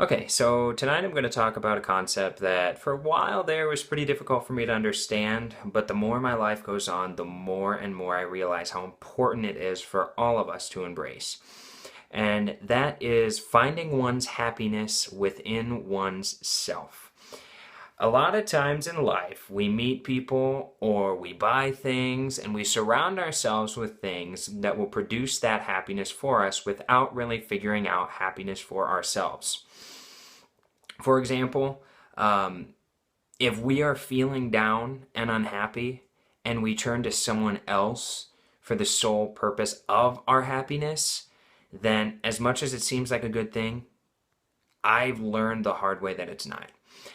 Okay, so tonight I'm going to talk about a concept that for a while there was pretty difficult for me to understand, but the more my life goes on, the more and more I realize how important it is for all of us to embrace. And that is finding one's happiness within one's self. A lot of times in life, we meet people or we buy things and we surround ourselves with things that will produce that happiness for us without really figuring out happiness for ourselves. For example, um, if we are feeling down and unhappy and we turn to someone else for the sole purpose of our happiness, then as much as it seems like a good thing, I've learned the hard way that it's not.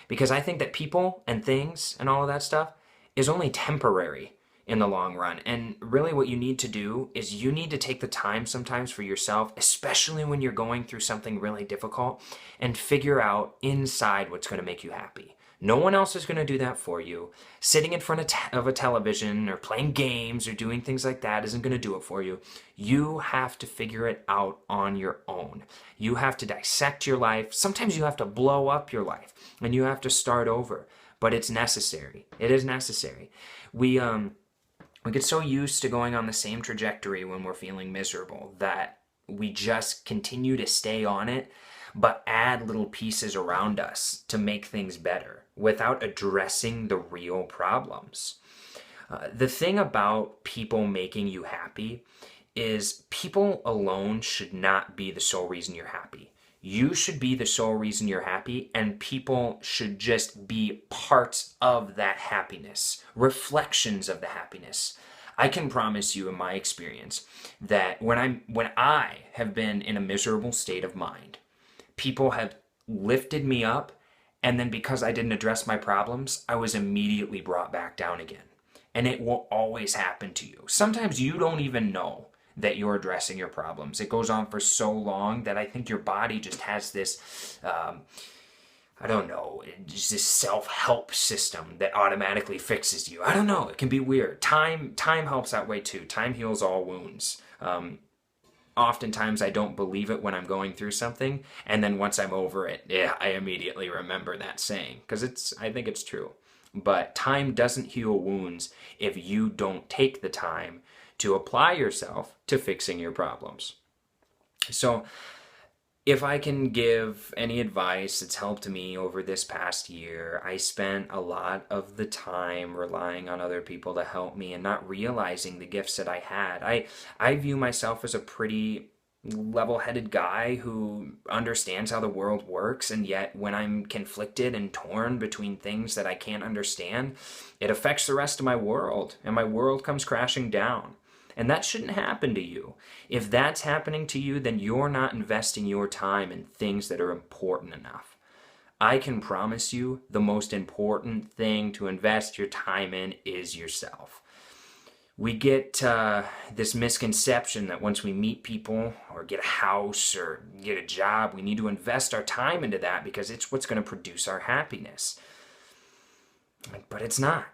Because I think that people and things and all of that stuff is only temporary in the long run. And really, what you need to do is you need to take the time sometimes for yourself, especially when you're going through something really difficult, and figure out inside what's going to make you happy. No one else is going to do that for you. Sitting in front of a television or playing games or doing things like that isn't going to do it for you. You have to figure it out on your own. You have to dissect your life. Sometimes you have to blow up your life and you have to start over. But it's necessary. It is necessary. We get so used to going on the same trajectory when we're feeling miserable that we just continue to stay on it, but add little pieces around us to make things better without addressing the real problems. The thing about people making you happy is people alone should not be the sole reason you're happy. You should be the sole reason you're happy, and people should just be parts of that happiness, reflections of the happiness. I can promise you in my experience that when I have been in a miserable state of mind, people have lifted me up, and then because I didn't address my problems, I was immediately brought back down again. And it will always happen to you. Sometimes you don't even know that you're addressing your problems. It goes on for so long that I think your body just has this, I don't know, just this self-help system that automatically fixes you. I don't know. It can be weird. Time helps that way too. Time heals all wounds. Oftentimes I don't believe it when I'm going through something, and then once I'm over it, yeah, I immediately remember that saying because I think it's true. But time doesn't heal wounds if you don't take the time to apply yourself to fixing your problems. So, if I can give any advice that's helped me over this past year, I spent a lot of the time relying on other people to help me and not realizing the gifts that I had. I view myself as a pretty level-headed guy who understands how the world works, and yet when I'm conflicted and torn between things that I can't understand, it affects the rest of my world, and my world comes crashing down. And that shouldn't happen to you. If that's happening to you, then you're not investing your time in things that are important enough. I can promise you the most important thing to invest your time in is yourself. We get this misconception that once we meet people or get a house or get a job, we need to invest our time into that because it's what's going to produce our happiness. But it's not.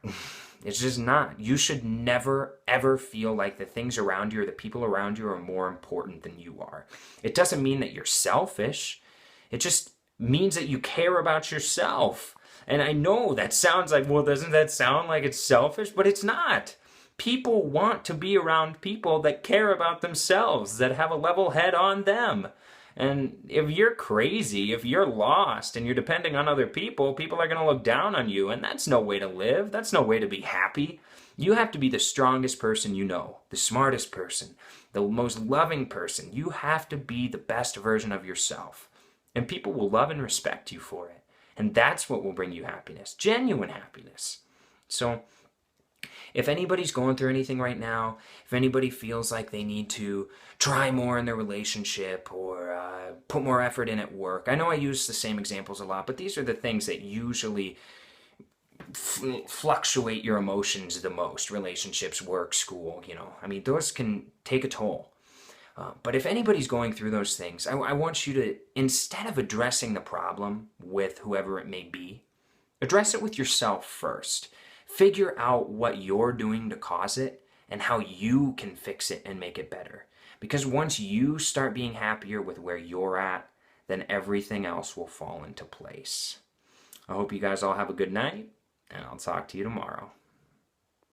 It's just not. You should never, ever feel like the things around you or the people around you are more important than you are. It doesn't mean that you're selfish. It just means that you care about yourself. And I know that sounds like, well, doesn't that sound like it's selfish? But it's not. People want to be around people that care about themselves, that have a level head on them. And if you're crazy, if you're lost and you're depending on other people, people are going to look down on you, and that's no way to live. That's no way to be happy. You have to be the strongest person you know, the smartest person, the most loving person. You have to be the best version of yourself, and people will love and respect you for it. And that's what will bring you happiness, genuine happiness. So if anybody's going through anything right now, if anybody feels like they need to try more in their relationship or put more effort in at work, I know I use the same examples a lot, but these are the things that usually fluctuate your emotions the most. Relationships, work, school, I mean, those can take a toll. But if anybody's going through those things, I want you to, instead of addressing the problem with whoever it may be, address it with yourself first. Figure out what you're doing to cause it and how you can fix it and make it better. Because once you start being happier with where you're at, then everything else will fall into place. I hope you guys all have a good night, and I'll talk to you tomorrow.